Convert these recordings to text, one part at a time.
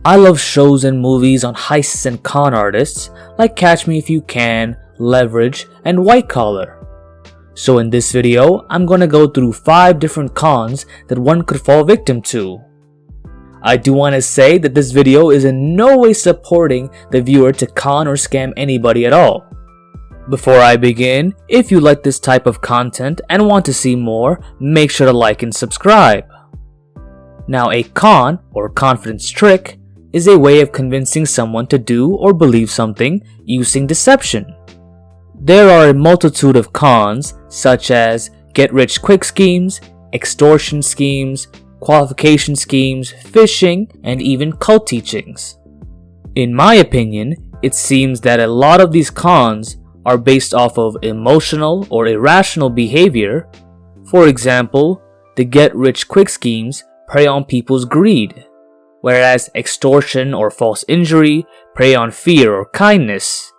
I love shows and movies on heists and con artists like Catch Me If You Can, Leverage, and White Collar. So in this video, I'm gonna go through 5 different cons that one could fall victim to. I do want to say that this video is in no way supporting the viewer to con or scam anybody at all. Before I begin, if you like this type of content and want to see more, make sure to like and subscribe. Now, a con, or confidence trick, is a way of convincing someone to do or believe something using deception. There are a multitude of cons such as get-rich-quick schemes, extortion schemes, qualification schemes, phishing, and even cult teachings. In my opinion, it seems that a lot of these cons are based off of emotional or irrational behavior. For example, the get-rich-quick schemes prey on people's greed, whereas extortion or false injury prey on fear or kindness.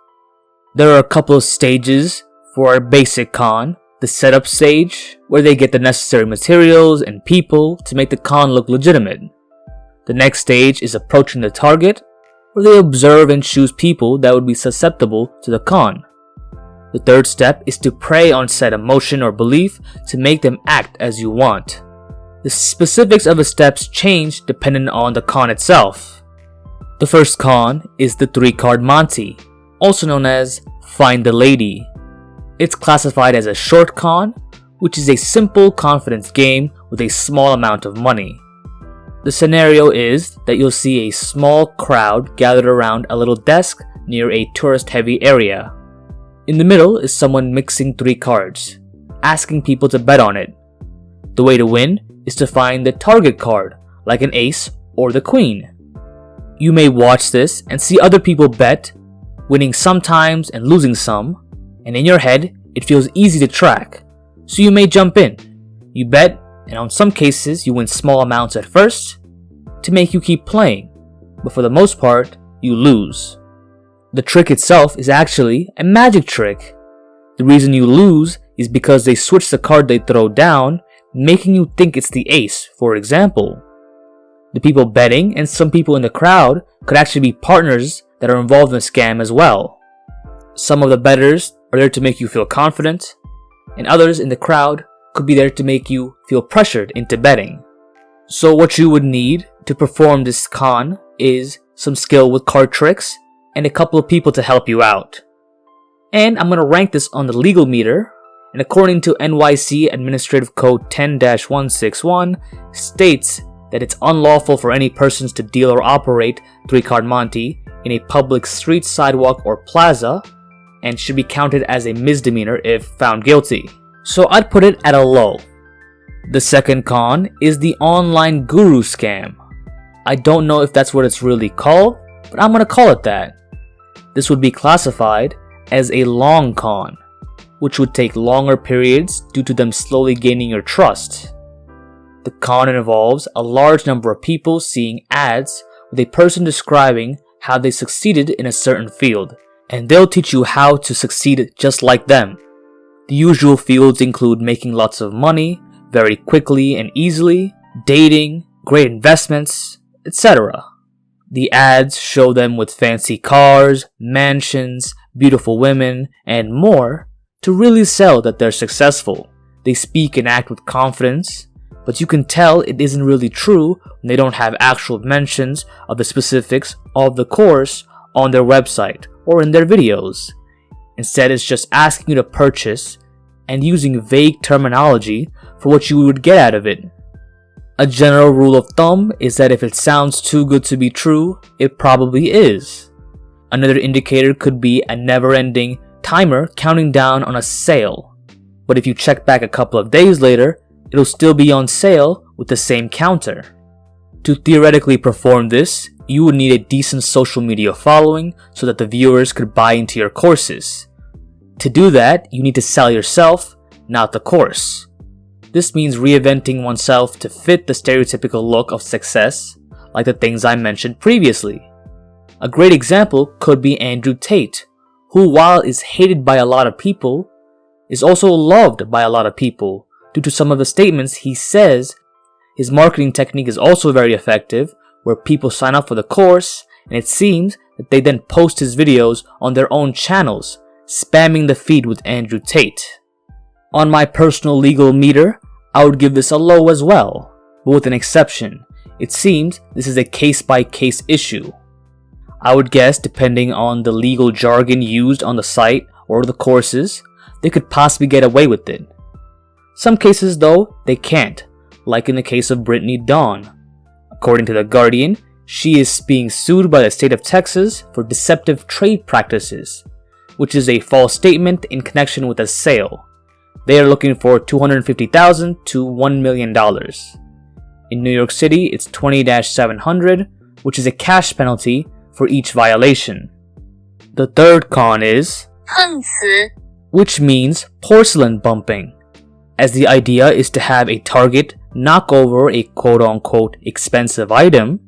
There are a couple of stages for a basic con. The setup stage, where they get the necessary materials and people to make the con look legitimate. The next stage is approaching the target, where they observe and choose people that would be susceptible to the con. The third step is to prey on said emotion or belief to make them act as you want. The specifics of the steps change depending on the con itself. The first con is the 3-card Monty, also known as Find the Lady. It's classified as a short con, which is a simple confidence game with a small amount of money. The scenario is that you'll see a small crowd gathered around a little desk near a tourist-heavy area. In the middle is someone mixing 3 cards, asking people to bet on it. The way to win is to find the target card, like an ace or the queen. You may watch this and see other people bet, winning sometimes and losing some, and in your head, it feels easy to track, so you may jump in. You bet, and in some cases, you win small amounts at first to make you keep playing, but for the most part, you lose. The trick itself is actually a magic trick. The reason you lose is because they switch the card they throw down, making you think it's the ace, for example. The people betting and some people in the crowd could actually be partners that are involved in the scam as well. Some of the bettors are there to make you feel confident, and others in the crowd could be there to make you feel pressured into betting. So what you would need to perform this con is some skill with card tricks and a couple of people to help you out. And I'm going to rank this on the legal meter, and according to NYC Administrative Code 10-161 states that it's unlawful for any persons to deal or operate 3-card Monty in a public street, sidewalk, or plaza, and should be counted as a misdemeanor if found guilty. So I'd put it at a low. The second con is the online guru scam. I don't know if that's what it's really called, but I'm gonna call it that. This would be classified as a long con, which would take longer periods due to them slowly gaining your trust. The con involves a large number of people seeing ads with a person describing how they succeeded in a certain field, and they'll teach you how to succeed just like them. The usual fields include making lots of money very quickly and easily, dating, great investments, etc. The ads show them with fancy cars, mansions, beautiful women, and more to really sell that they're successful. They speak and act with confidence, but you can tell it isn't really true when they don't have actual mentions of the specifics of the course on their website or in their videos. Instead, it's just asking you to purchase and using vague terminology for what you would get out of it. A general rule of thumb is that if it sounds too good to be true, it probably is. Another indicator could be a never-ending timer counting down on a sale, but if you check back a couple of days later, it'll still be on sale with the same counter. To theoretically perform this, you would need a decent social media following so that the viewers could buy into your courses. To do that, you need to sell yourself, not the course. This means reinventing oneself to fit the stereotypical look of success, like the things I mentioned previously. A great example could be Andrew Tate, who, while is hated by a lot of people, is also loved by a lot of people due to some of the statements he says. His marketing technique is also very effective, where people sign up for the course, and it seems that they then post his videos on their own channels, spamming the feed with Andrew Tate. On my personal legal meter, I would give this a low as well, but with an exception. It seems this is a case-by-case issue. I would guess, depending on the legal jargon used on the site or the courses, they could possibly get away with it. Some cases though, they can't, like in the case of Brittany Dawn. According to The Guardian, she is being sued by the state of Texas for deceptive trade practices, which is a false statement in connection with a sale. They are looking for $250,000 to $1 million. In New York City, it's $20,700, which is a cash penalty for each violation. The third con is 碰瓷 which means porcelain bumping, as the idea is to have a target knock over a quote-unquote expensive item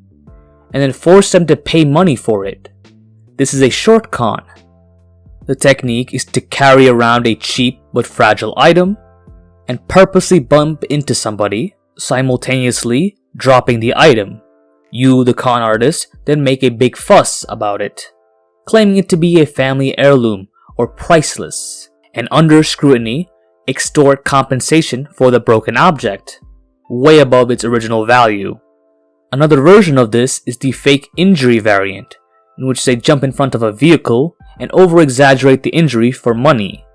and then force them to pay money for it. This is a short con. The technique is to carry around a cheap but fragile item and purposely bump into somebody, simultaneously dropping the item. You, the con artist, then make a big fuss about it, claiming it to be a family heirloom or priceless, and under scrutiny, extort compensation for the broken object, way above its original value. Another version of this is the fake injury variant, in which they jump in front of a vehicle and over-exaggerate the injury for money.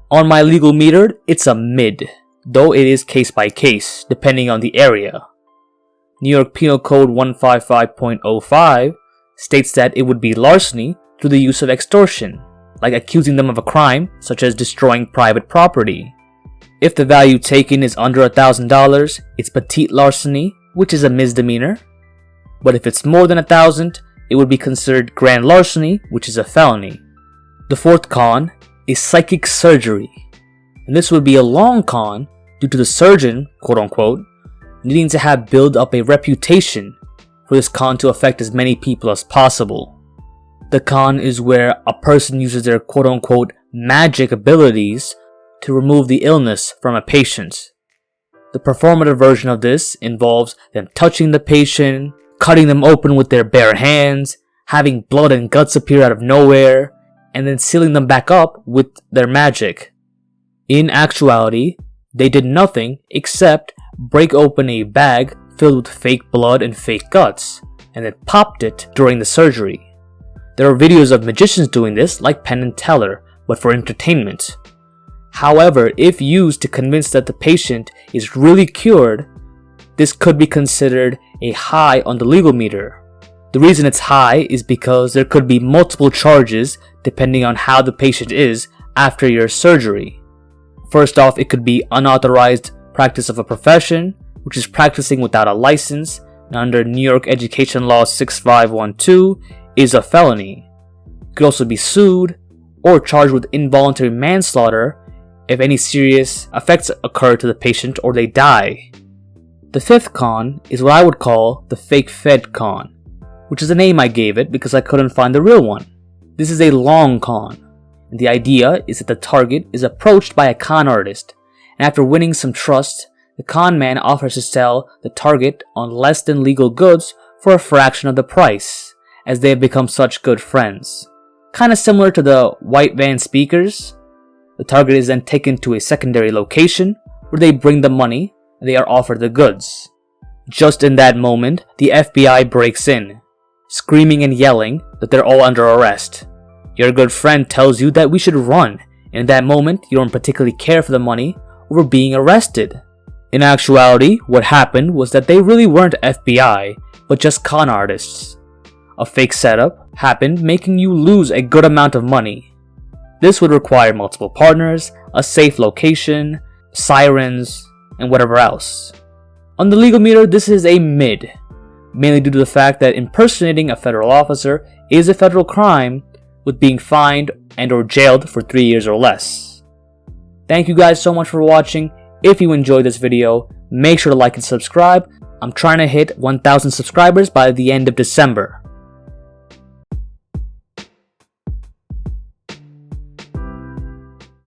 On my legal meter, it's a mid, though it is case by case, depending on the area. New York Penal Code 155.05 states that it would be larceny through the use of extortion, like accusing them of a crime such as destroying private property. If the value taken is under $1,000, it's petite larceny, which is a misdemeanor. But if it's more than $1,000, it would be considered grand larceny, which is a felony. The fourth con is psychic surgery, and this would be a long con due to the surgeon, quote unquote, needing to have built up a reputation for this con to affect as many people as possible. The con is where a person uses their quote-unquote magic abilities to remove the illness from a patient. The performative version of this involves them touching the patient, cutting them open with their bare hands, having blood and guts appear out of nowhere, and then sealing them back up with their magic. In actuality, they did nothing except break open a bag filled with fake blood and fake guts, and then popped it during the surgery. There are videos of magicians doing this, like Penn and Teller, but for entertainment. However, if used to convince that the patient is really cured, this could be considered a high on the legal meter. The reason it's high is because there could be multiple charges depending on how the patient is after your surgery. First off, it could be unauthorized practice of a profession, which is practicing without a license, and under New York Education Law 6512, is a felony. You could also be sued or charged with involuntary manslaughter if any serious effects occur to the patient or they die. The fifth con is what I would call the fake Fed con, which is the name I gave it because I couldn't find the real one. This is a long con, and the idea is that the target is approached by a con artist, and after winning some trust, the con man offers to sell the target on less than legal goods for a fraction of the price, as they have become such good friends. Kinda similar to the white van speakers. The target is then taken to a secondary location where they bring the money and they are offered the goods. Just in that moment, the FBI breaks in, screaming and yelling that they're all under arrest. Your good friend tells you that we should run, and in that moment, you don't particularly care for the money over being arrested. In actuality, what happened was that they really weren't FBI, but just con artists. A fake setup happened, making you lose a good amount of money. This would require multiple partners, a safe location, sirens, and whatever else. On the legal meter, this is a mid, mainly due to the fact that impersonating a federal officer is a federal crime, with being fined and or jailed for 3 years or less. Thank you guys so much for watching. If you enjoyed this video, make sure to like and subscribe. I'm trying to hit 1,000 subscribers by the end of December.